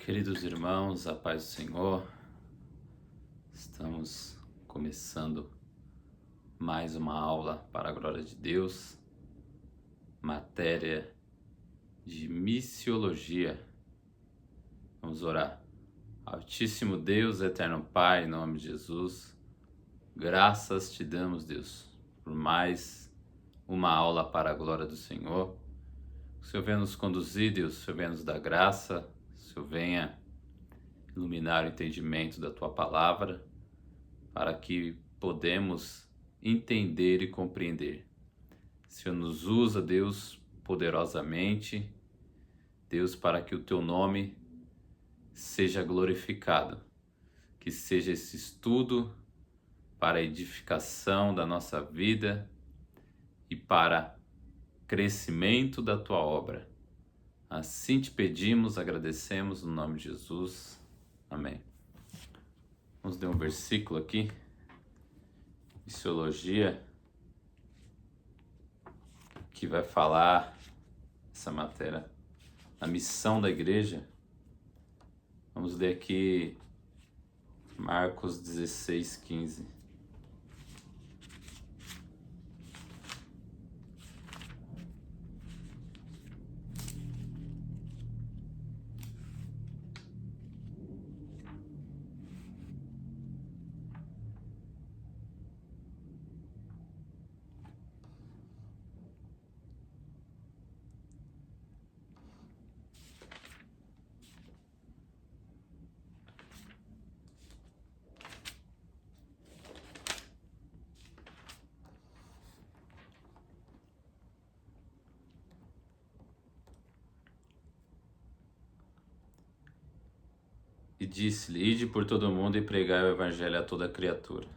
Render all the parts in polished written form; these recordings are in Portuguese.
Queridos irmãos, a paz do Senhor, estamos começando mais uma aula para a glória de Deus, matéria de missiologia. Vamos orar. Altíssimo Deus, eterno Pai, em nome de Jesus, graças te damos, Deus, por mais uma aula para a glória do Senhor. Que o Senhor venha nos conduzir, Deus, o Senhor venha nos dar graça, o Senhor venha iluminar o entendimento da Tua Palavra, para que podemos entender e compreender. Senhor, nos usa, Deus, poderosamente, Deus, para que o Teu nome seja glorificado, que seja esse estudo para a edificação da nossa vida e para crescimento da Tua obra. Assim te pedimos, agradecemos no nome de Jesus. Amém. Vamos ler um versículo aqui. Missiologia, que vai falar essa matéria, a missão da igreja. Vamos ler aqui Marcos 16:15. E disse-lhe: Ide por todo o mundo e pregai o evangelho a toda criatura.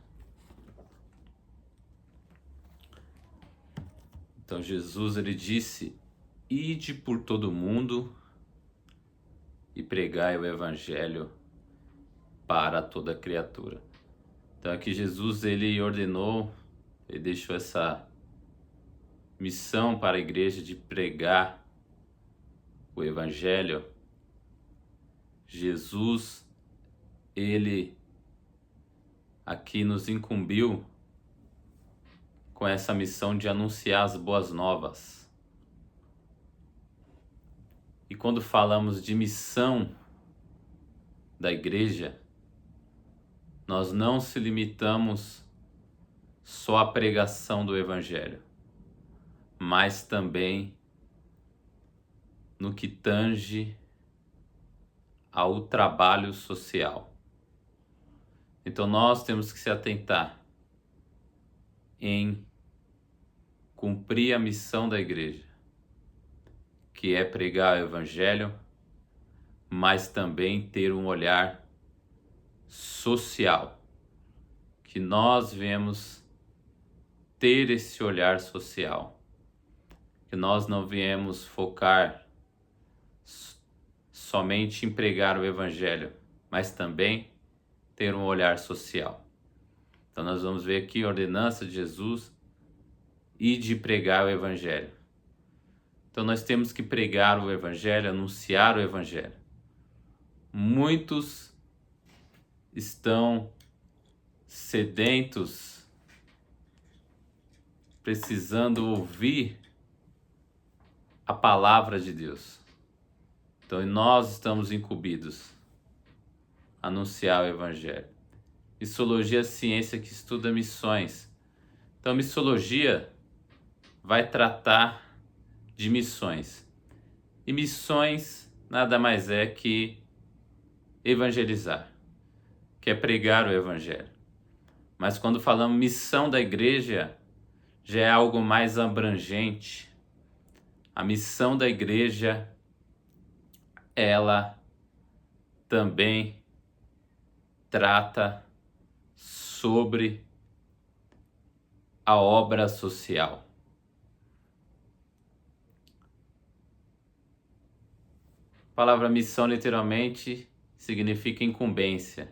Então Jesus, ele disse: Ide por todo o mundo e pregai o evangelho para toda criatura. Então aqui Jesus, ele ordenou, ele deixou essa missão para a igreja de pregar o evangelho. Jesus, ele aqui nos incumbiu com essa missão de anunciar as boas novas. E quando falamos de missão da igreja, nós não se limitamos só à pregação do evangelho, mas também no que tange ao trabalho social. Então nós temos que se atentar em cumprir a missão da igreja, que é pregar o evangelho, mas também ter um olhar social, que nós viemos ter esse olhar social, que nós não viemos focar somente em pregar o evangelho, mas também ter um olhar social. Então nós vamos ver aqui a ordenança de Jesus e de pregar o evangelho. Então nós temos que pregar o evangelho, anunciar o evangelho. Muitos estão sedentos, precisando ouvir a palavra de Deus. Então nós estamos incumbidos a anunciar o evangelho. Missiologia é a ciência que estuda missões. Então missiologia vai tratar de missões. E missões nada mais é que evangelizar, que é pregar o evangelho. Mas quando falamos missão da igreja, já é algo mais abrangente. A missão da igreja, ela também trata sobre a obra social. A palavra missão literalmente significa incumbência.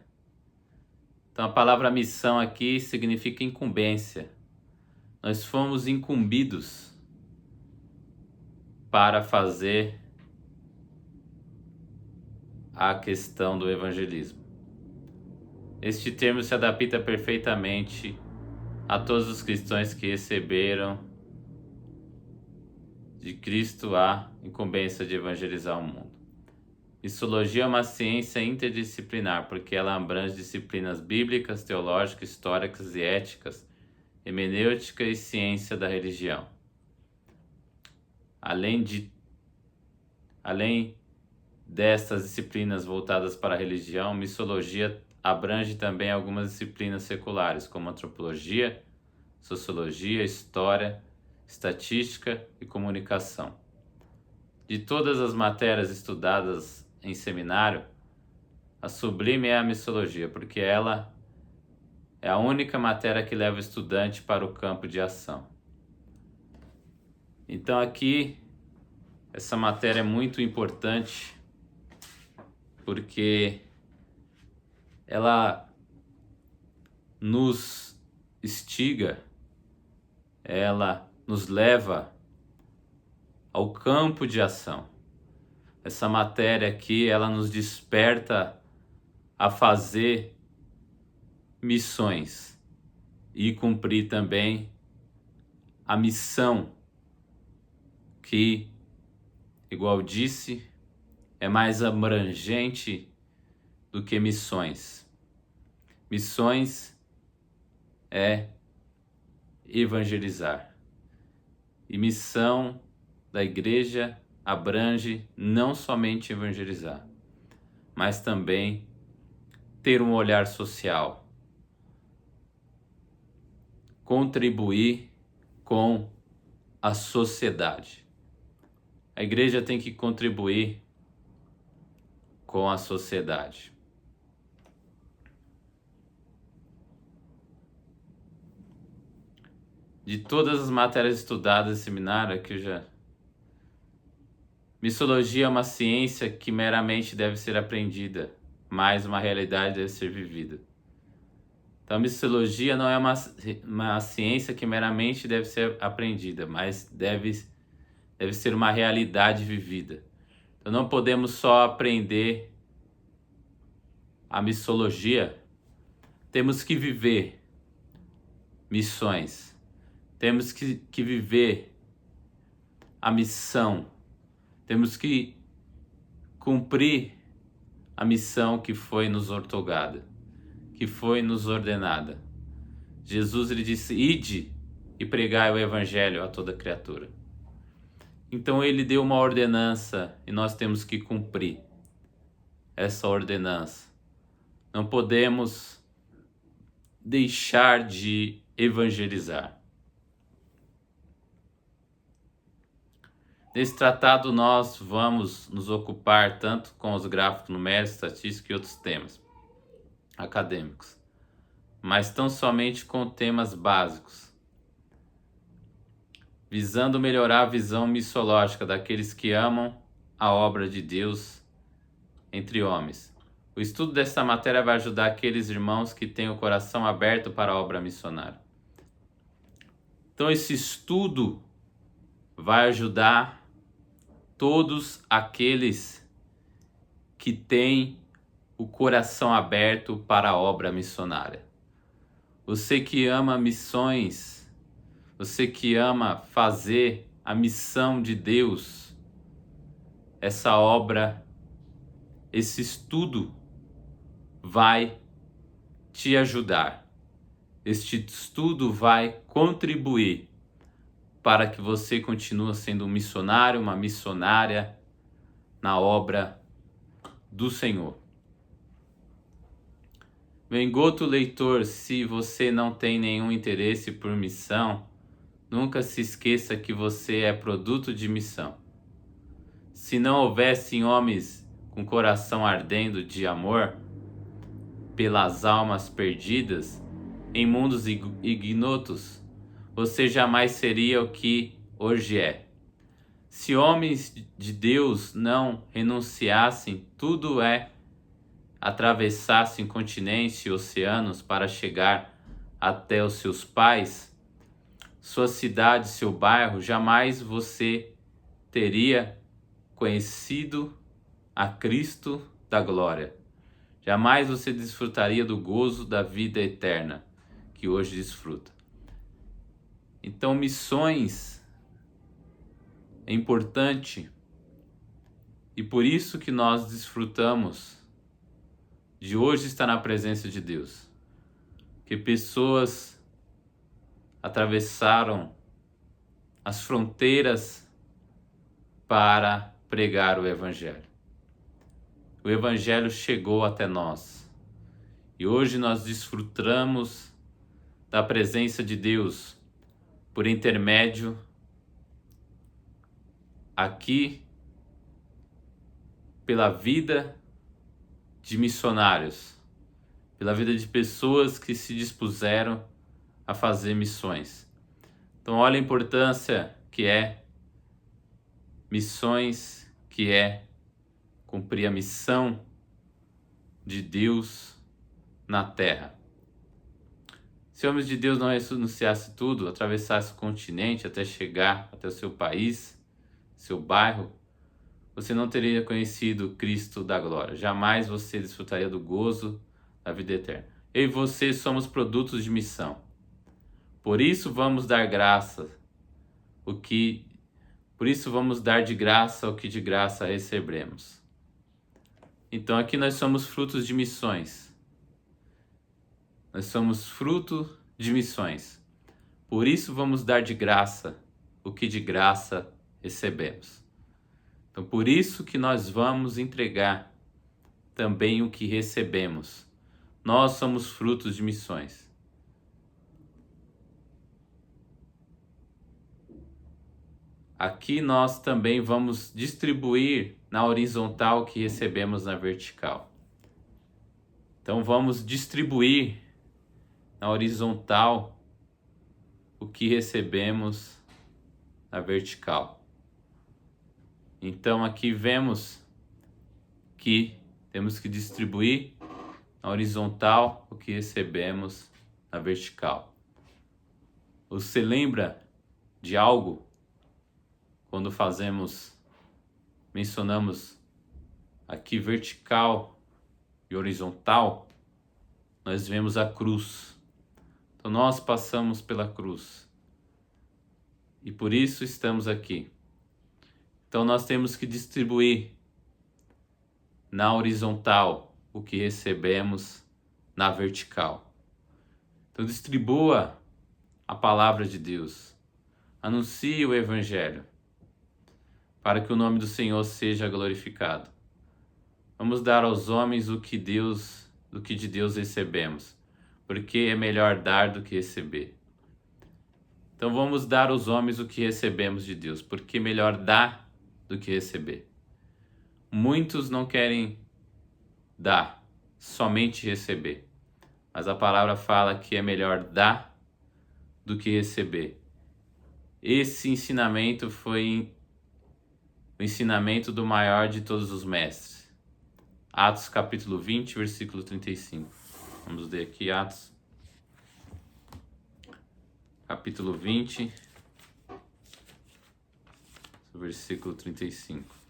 Então a palavra missão aqui significa incumbência. Nós fomos incumbidos para fazer a questão do evangelismo. Este termo se adapta perfeitamente a todos os cristãos que receberam de Cristo a incumbência de evangelizar o mundo. Missologia é uma ciência interdisciplinar, porque ela abrange disciplinas bíblicas, teológicas, históricas e éticas, hermenêutica e ciência da religião. Além destas disciplinas voltadas para a religião, missologia abrange também algumas disciplinas seculares, como antropologia, sociologia, história, estatística e comunicação. De todas as matérias estudadas em seminário, a sublime é a missologia, porque ela é a única matéria que leva o estudante para o campo de ação. Então aqui, essa matéria é muito importante, porque ela nos instiga, ela nos leva ao campo de ação. Essa matéria aqui, ela nos desperta a fazer missões e cumprir também a missão que, igual disse, é mais abrangente do que missões. Missões é evangelizar. E missão da igreja abrange não somente evangelizar, mas também ter um olhar social, contribuir com a sociedade. A igreja tem que contribuir com a sociedade. De todas as matérias estudadas no seminário, aqui missologia é uma ciência que meramente deve ser aprendida, mas uma realidade deve ser vivida. Então, a missologia não é uma ciência que meramente deve ser aprendida, mas deve ser uma realidade vivida. Então, não podemos só aprender a missologia, temos que viver missões, temos que viver a missão, temos que cumprir a missão que foi nos outorgada, que foi nos ordenada. Jesus, ele disse: ide e pregai o evangelho a toda criatura. Então ele deu uma ordenança e nós temos que cumprir essa ordenança. Não podemos deixar de evangelizar. Nesse tratado nós vamos nos ocupar tanto com os gráficos numéricos, estatística e outros temas acadêmicos, mas tão somente com temas básicos, visando melhorar a visão missológica daqueles que amam a obra de Deus entre homens. O estudo dessa matéria vai ajudar aqueles irmãos que têm o coração aberto para a obra missionária. Então esse estudo vai ajudar todos aqueles que têm o coração aberto para a obra missionária. Você que ama missões, você que ama fazer a missão de Deus, essa obra, esse estudo vai te ajudar. Este estudo vai contribuir para que você continue sendo um missionário, uma missionária na obra do Senhor. Meu engoto leitor, se você não tem nenhum interesse por missão, nunca se esqueça que você é produto de missão. Se não houvessem homens com coração ardendo de amor pelas almas perdidas em mundos ignotos, você jamais seria o que hoje é. Se homens de Deus não renunciassem, tudo atravessassem continentes e oceanos para chegar até os seus pais, sua cidade, seu bairro, jamais você teria conhecido a Cristo da glória. Jamais você desfrutaria do gozo da vida eterna que hoje desfruta. Então, missões é importante e por isso que nós desfrutamos de hoje estar na presença de Deus. Que pessoas atravessaram as fronteiras para pregar o Evangelho. O Evangelho chegou até nós e hoje nós desfrutamos da presença de Deus por intermédio aqui pela vida de missionários, pela vida de pessoas que se dispuseram a fazer missões. Então olha a importância que é missões, que é cumprir a missão de Deus na terra. Se homens de Deus não renunciassem tudo, atravessasse o continente até chegar até o seu país, seu bairro, você não teria conhecido Cristo da glória. Jamais você desfrutaria do gozo da vida eterna. Eu e você somos produtos de missão. Por isso vamos dar de graça o que de graça receberemos. Então aqui nós somos frutos de missões. Nós somos fruto de missões. Por isso vamos dar de graça o que de graça recebemos. Então por isso que nós vamos entregar também o que recebemos. Nós somos frutos de missões. Aqui nós também vamos distribuir na horizontal o que recebemos na vertical. Então vamos distribuir na horizontal o que recebemos na vertical. Então aqui vemos que temos que distribuir na horizontal o que recebemos na vertical. Você lembra de algo quando mencionamos aqui vertical e horizontal? Nós vemos a cruz. Então nós passamos pela cruz e por isso estamos aqui. Então nós temos que distribuir na horizontal o que recebemos na vertical. Então distribua a palavra de Deus. Anuncie o Evangelho para que o nome do Senhor seja glorificado. Vamos dar aos homens o que de Deus recebemos, porque é melhor dar do que receber. Então vamos dar aos homens o que recebemos de Deus, porque é melhor dar do que receber. Muitos não querem dar, somente receber. Mas a palavra fala que é melhor dar do que receber. Esse ensinamento foi o ensinamento do maior de todos os mestres. Atos capítulo 20, versículo 35. Vamos ler aqui Atos capítulo 20, versículo 35.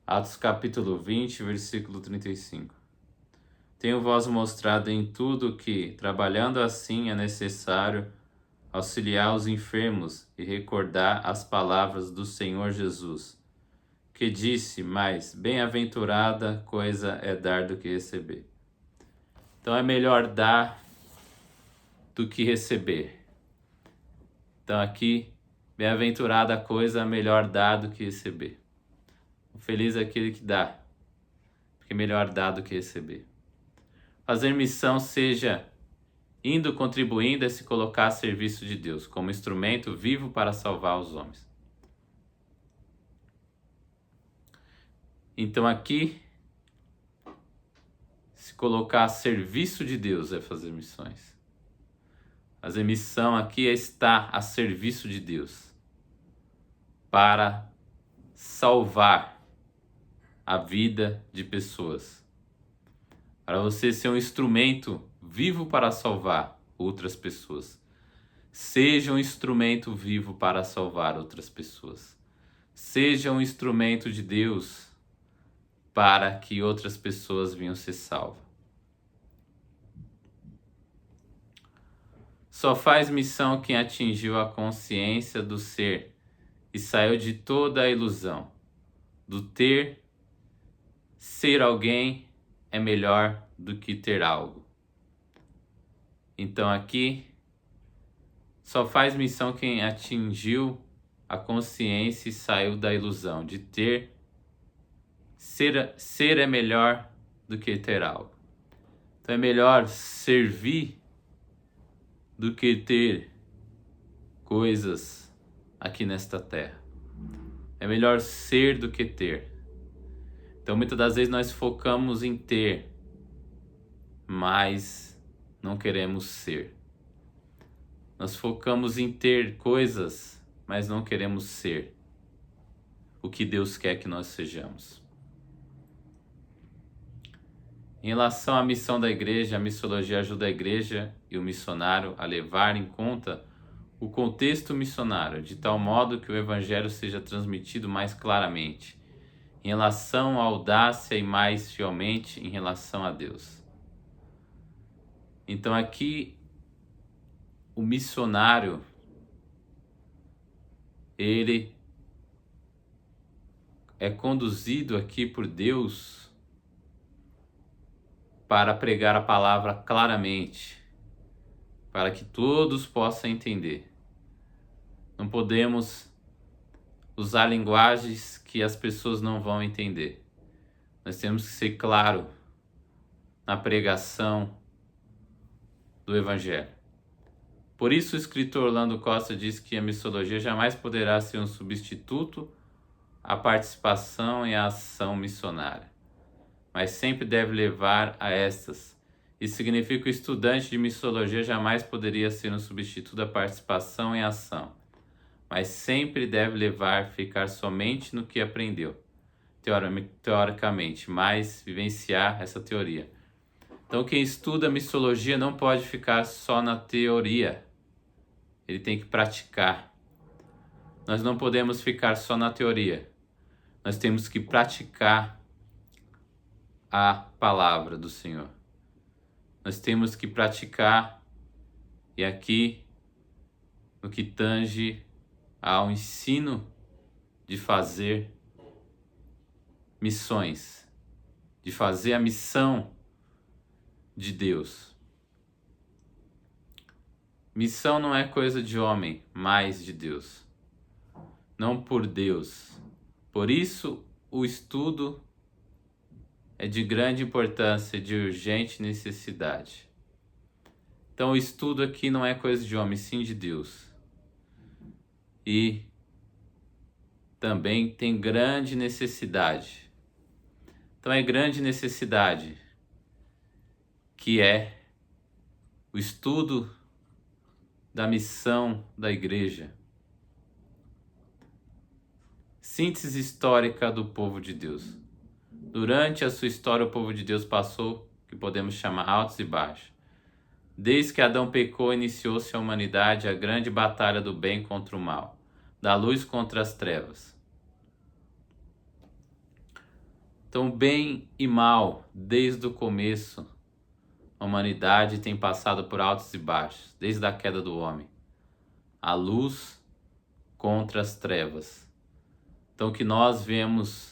Atos capítulo 20, versículo 35. Tenho-vos mostrado em tudo que, trabalhando assim, é necessário auxiliar os enfermos e recordar as palavras do Senhor Jesus, que disse, mais bem-aventurada coisa é dar do que receber. Então é melhor dar do que receber. Então aqui, bem-aventurada coisa é melhor dar do que receber. Feliz é aquele que dá, porque é melhor dar do que receber. Fazer missão seja indo, contribuindo, é se colocar a serviço de Deus, como instrumento vivo para salvar os homens. Então aqui, se colocar a serviço de Deus é fazer missões. Fazer missão aqui é estar a serviço de Deus, para salvar a vida de pessoas. para você ser um instrumento vivo para salvar outras pessoas. Seja um instrumento vivo para salvar outras pessoas. Seja um instrumento de Deus para que outras pessoas venham ser salvas. Só faz missão quem atingiu a consciência do ser e saiu de toda a ilusão do ter. Ser alguém é melhor do que ter algo. Então aqui, só faz missão quem atingiu a consciência e saiu da ilusão de ter. Ser é melhor do que ter algo. Então é melhor servir do que ter coisas aqui nesta terra. É melhor ser do que ter. Então muitas das vezes nós focamos em ter, mas não queremos ser. Nós focamos em ter coisas, mas não queremos ser o que Deus quer que nós sejamos. Em relação à missão da igreja, a missiologia ajuda a igreja e o missionário a levar em conta o contexto missionário, de tal modo que o evangelho seja transmitido mais claramente, em relação à audácia e mais fielmente em relação a Deus. Então aqui, o missionário, ele é conduzido aqui por Deus para pregar a palavra claramente, para que todos possam entender. Não podemos usar linguagens que as pessoas não vão entender. Nós temos que ser claro na pregação do Evangelho. Por isso o escritor Orlando Costa diz que a missiologia jamais poderá ser um substituto à participação e à ação missionária, mas sempre deve levar a estas. Isso significa que o estudante de missiologia jamais poderia ser um substituto da participação em ação, mas sempre deve levar a ficar somente no que aprendeu, teoricamente, mas vivenciar essa teoria. Então quem estuda missiologia não pode ficar só na teoria, ele tem que praticar. Nós não podemos ficar só na teoria, nós temos que praticar a palavra do Senhor. Nós temos que praticar, e aqui, no que tange ao ensino de fazer missões, de fazer a missão de Deus. Missão não é coisa de homem, mas de Deus. Não por Deus. Por isso, o estudo é de grande importância, de urgente necessidade. Então o estudo aqui não é coisa de homem, sim de Deus. E também tem grande necessidade. Então é grande necessidade que é o estudo da missão da igreja. Síntese histórica do povo de Deus. Durante a sua história, o povo de Deus passou o que podemos chamar altos e baixos. Desde que Adão pecou, iniciou-se a humanidade a grande batalha do bem contra o mal, da luz contra as trevas. Então, bem e mal, desde o começo, a humanidade tem passado por altos e baixos, desde a queda do homem. A luz contra as trevas. Então, o que nós vemos,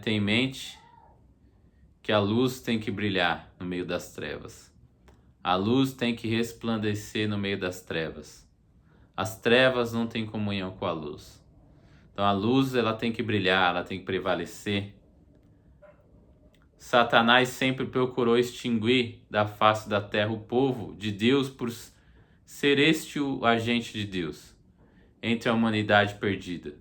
tem em mente que a luz tem que brilhar no meio das trevas. A luz tem que resplandecer no meio das trevas. As trevas não têm comunhão com a luz. Então a luz ela tem que brilhar, ela tem que prevalecer. Satanás sempre procurou extinguir da face da terra o povo de Deus por ser este o agente de Deus entre a humanidade perdida.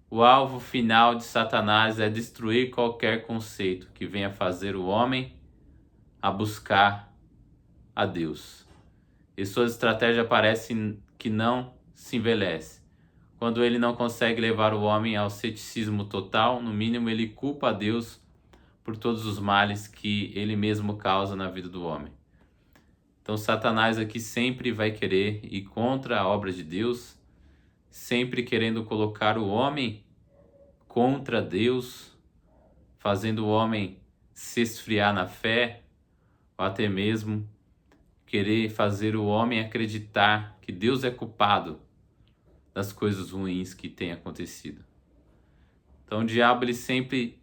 O alvo final de Satanás é destruir qualquer conceito que venha fazer o homem a buscar a Deus. E suas estratégias parecem que não se envelhecem. Quando ele não consegue levar o homem ao ceticismo total, no mínimo ele culpa a Deus por todos os males que ele mesmo causa na vida do homem. Então Satanás aqui sempre vai querer ir contra a obra de Deus, sempre querendo colocar o homem contra Deus, fazendo o homem se esfriar na fé, ou até mesmo querer fazer o homem acreditar que Deus é culpado das coisas ruins que têm acontecido. Então o diabo ele sempre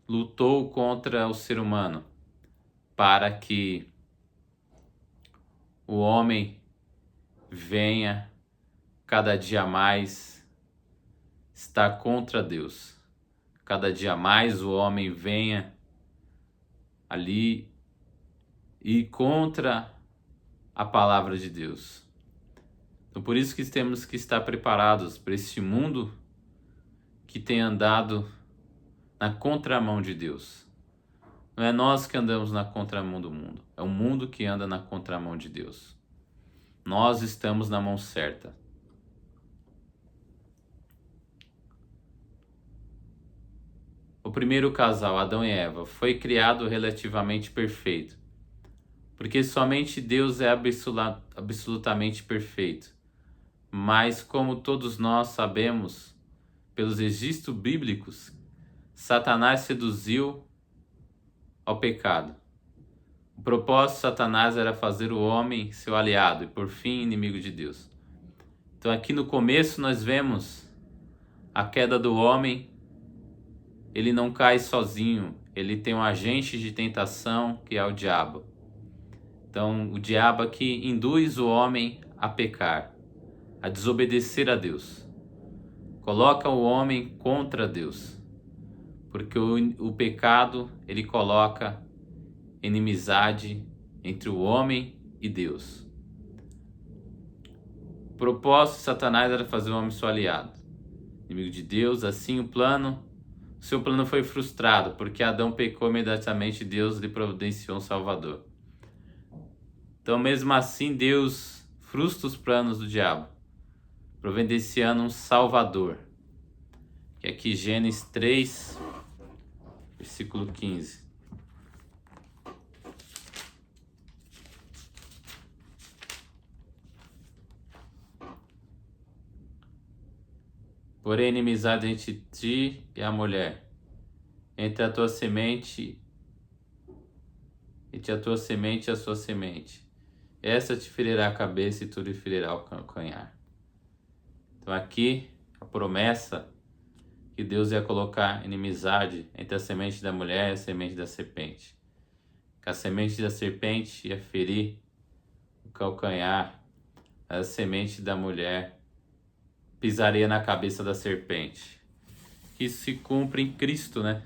lutou contra o ser humano para que o homem venha cada dia mais estar contra Deus. Cada dia mais o homem venha ali e contra a palavra de Deus. Então por isso que temos que estar preparados para este mundo que tem andado na contramão de Deus. Não é nós que andamos na contramão do mundo, é o mundo que anda na contramão de Deus. Nós estamos na mão certa. O primeiro casal, Adão e Eva, foi criado relativamente perfeito, porque somente Deus é absolutamente perfeito. Mas como todos nós sabemos, pelos registros bíblicos, Satanás seduziu ao pecado. O propósito de Satanás era fazer o homem seu aliado e, por fim, inimigo de Deus. Então aqui no começo nós vemos a queda do homem. Ele não cai sozinho, ele tem um agente de tentação que é o diabo. Então o diabo aqui induz o homem a pecar, a desobedecer a Deus. Coloca o homem contra Deus, porque o pecado ele coloca inimizade entre o homem e Deus. O propósito de Satanás era fazer o homem seu aliado, inimigo de Deus. Assim seu plano foi frustrado, porque Adão pecou imediatamente, Deus lhe providenciou um Salvador. Então mesmo assim Deus frustra os planos do diabo, providenciando um Salvador. Que é aqui Gênesis 3, versículo 15. Porém, inimizade entre ti e a mulher, entre a tua semente e a sua semente. Essa te ferirá a cabeça e tu lhe ferirá o calcanhar. Então aqui a promessa que Deus ia colocar inimizade entre a semente da mulher e a semente da serpente. Que a semente da serpente ia ferir o calcanhar, a semente da mulher pisaria na cabeça da serpente. Isso se cumpre em Cristo, né?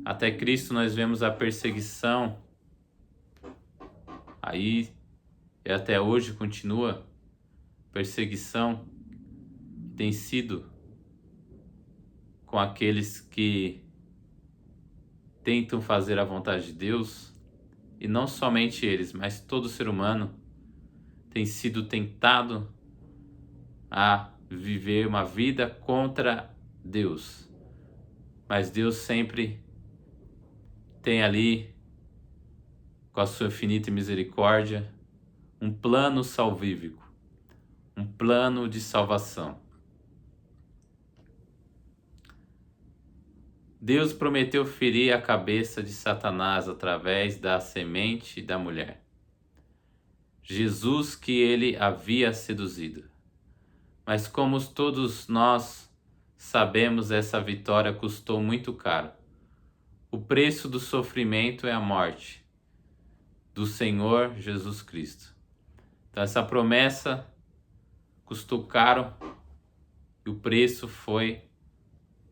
Até Cristo nós vemos a perseguição. Aí, e até hoje continua, perseguição que tem sido com aqueles que tentam fazer a vontade de Deus. E não somente eles, mas todo ser humano tem sido tentado a viver uma vida contra Deus. Mas Deus sempre tem ali, com a sua infinita misericórdia, um plano salvífico, um plano de salvação. Deus prometeu ferir a cabeça de Satanás através da semente da mulher, Jesus, que ele havia seduzido. Mas como todos nós sabemos, essa vitória custou muito caro. O preço do sofrimento é a morte do Senhor Jesus Cristo. Então essa promessa custou caro e o preço foi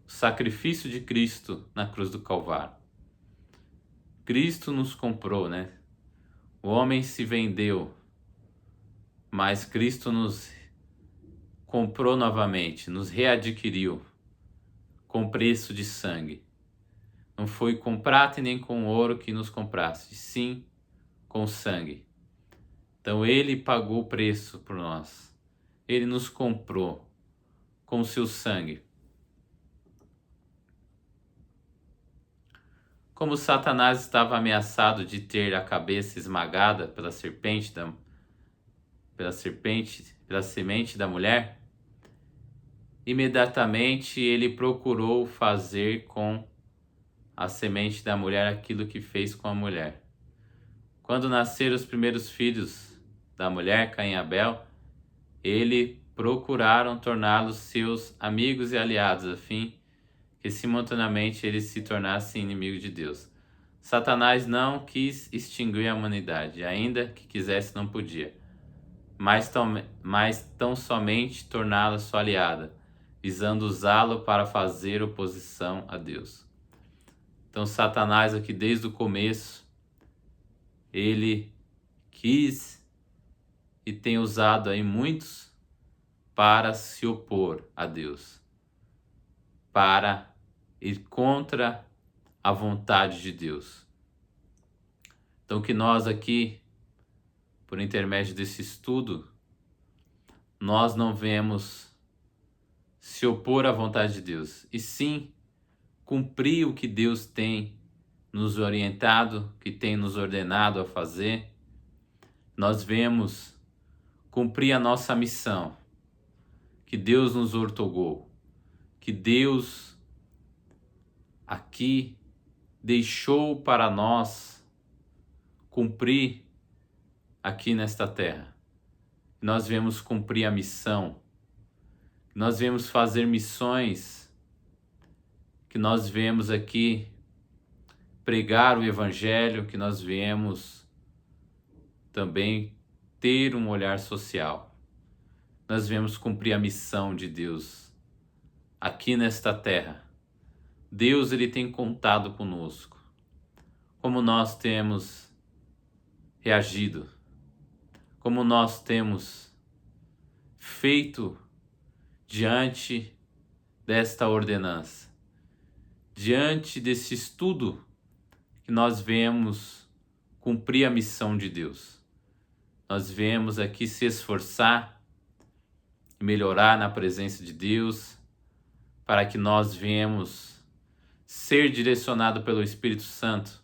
o sacrifício de Cristo na cruz do Calvário. Cristo nos comprou, né? O homem se vendeu, mas Cristo nos comprou novamente, nos readquiriu com preço de sangue. Não foi com prata e nem com ouro que nos compraste, sim com sangue. Então ele pagou o preço por nós. Ele nos comprou com o seu sangue. como Satanás estava ameaçado de ter a cabeça esmagada pela semente da mulher, imediatamente ele procurou fazer com a semente da mulher aquilo que fez com a mulher. Quando nasceram os primeiros filhos da mulher, Caim e Abel, ele procuraram torná-los seus amigos e aliados, a fim que simultaneamente eles se tornassem inimigos de Deus. Satanás não quis extinguir a humanidade, ainda que quisesse não podia, mas tão somente torná-la sua aliada, visando usá-lo para fazer oposição a Deus. Então Satanás aqui desde o começo, ele quis e tem usado aí muitos para se opor a Deus, para ir contra a vontade de Deus. Então que nós aqui, por intermédio desse estudo, nós não venhamos se opor à vontade de Deus, e sim cumprir o que Deus tem nos orientado, que tem nos ordenado a fazer. Nós vemos cumprir a nossa missão, que Deus nos outorgou, que Deus aqui deixou para nós cumprir aqui nesta terra. Nós vemos cumprir a missão, nós vemos fazer missões, que nós vemos aqui pregar o Evangelho, que nós viemos também ter um olhar social. Nós viemos cumprir a missão de Deus aqui nesta terra. Deus, ele tem contado conosco. Como nós temos reagido, como nós temos feito diante desta ordenança, diante desse estudo que nós vemos cumprir a missão de Deus. Nós viemos aqui se esforçar e melhorar na presença de Deus, para que nós venhamos ser direcionados pelo Espírito Santo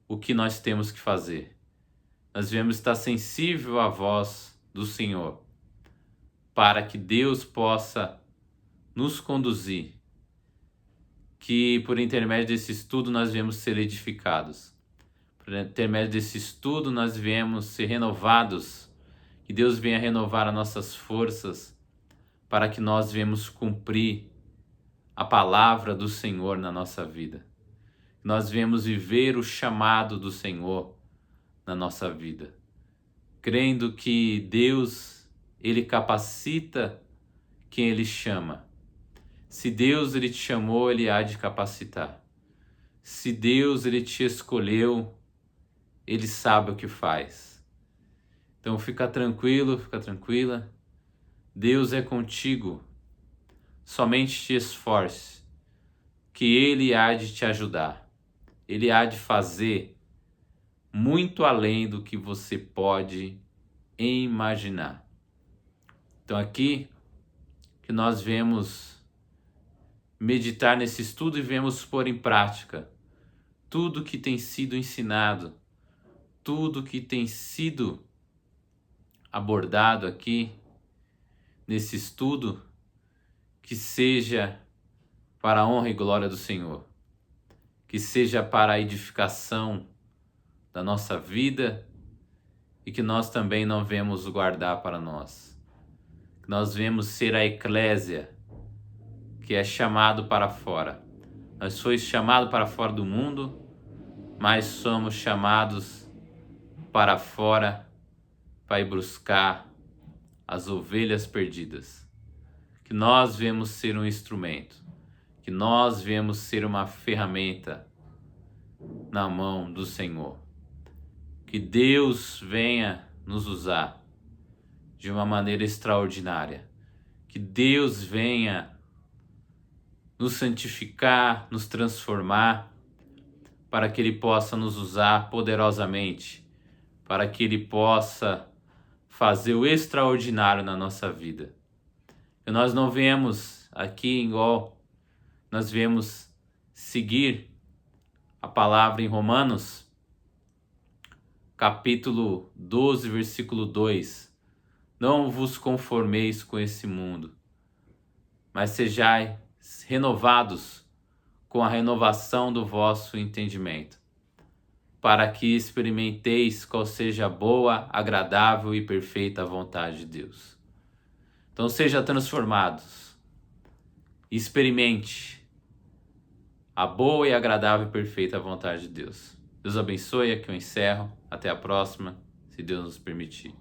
o que nós temos que fazer. Nós viemos estar sensível à voz do Senhor, para que Deus possa nos conduzir, que por intermédio desse estudo nós viemos ser edificados, por intermédio desse estudo nós viemos ser renovados, que Deus venha renovar as nossas forças, para que nós venhamos cumprir a palavra do Senhor na nossa vida. Nós viemos viver o chamado do Senhor na nossa vida, crendo que Deus, ele capacita quem ele chama. Se Deus, ele te chamou, ele há de capacitar. Se Deus, ele te escolheu, ele sabe o que faz. Então fica tranquilo, fica tranquila. Deus é contigo. Somente te esforce, que ele há de te ajudar. Ele há de fazer muito além do que você pode imaginar. Então aqui que nós vemos meditar nesse estudo e vemos pôr em prática tudo que tem sido ensinado, tudo que tem sido abordado aqui nesse estudo, que seja para a honra e glória do Senhor, que seja para a edificação da nossa vida e que nós também não vemos guardar para nós. Que nós vemos ser a eclésia que é chamado para fora. Nós somos chamados para fora do mundo, mas somos chamados para fora para ir buscar as ovelhas perdidas. Que nós vemos ser um instrumento, que nós vemos ser uma ferramenta na mão do Senhor. Que Deus venha nos usar de uma maneira extraordinária. Que Deus venha nos santificar, nos transformar, para que Ele possa nos usar poderosamente, para que Ele possa fazer o extraordinário na nossa vida. Que nós não venhamos aqui igual, nós viemos seguir a palavra em Romanos, capítulo 12, versículo 2. Não vos conformeis com esse mundo, mas sejais renovados com a renovação do vosso entendimento, para que experimenteis qual seja a boa, agradável e perfeita vontade de Deus. Então seja transformados, experimente a boa e agradável e perfeita vontade de Deus. Deus abençoe, aqui eu encerro. Até a próxima, se Deus nos permitir.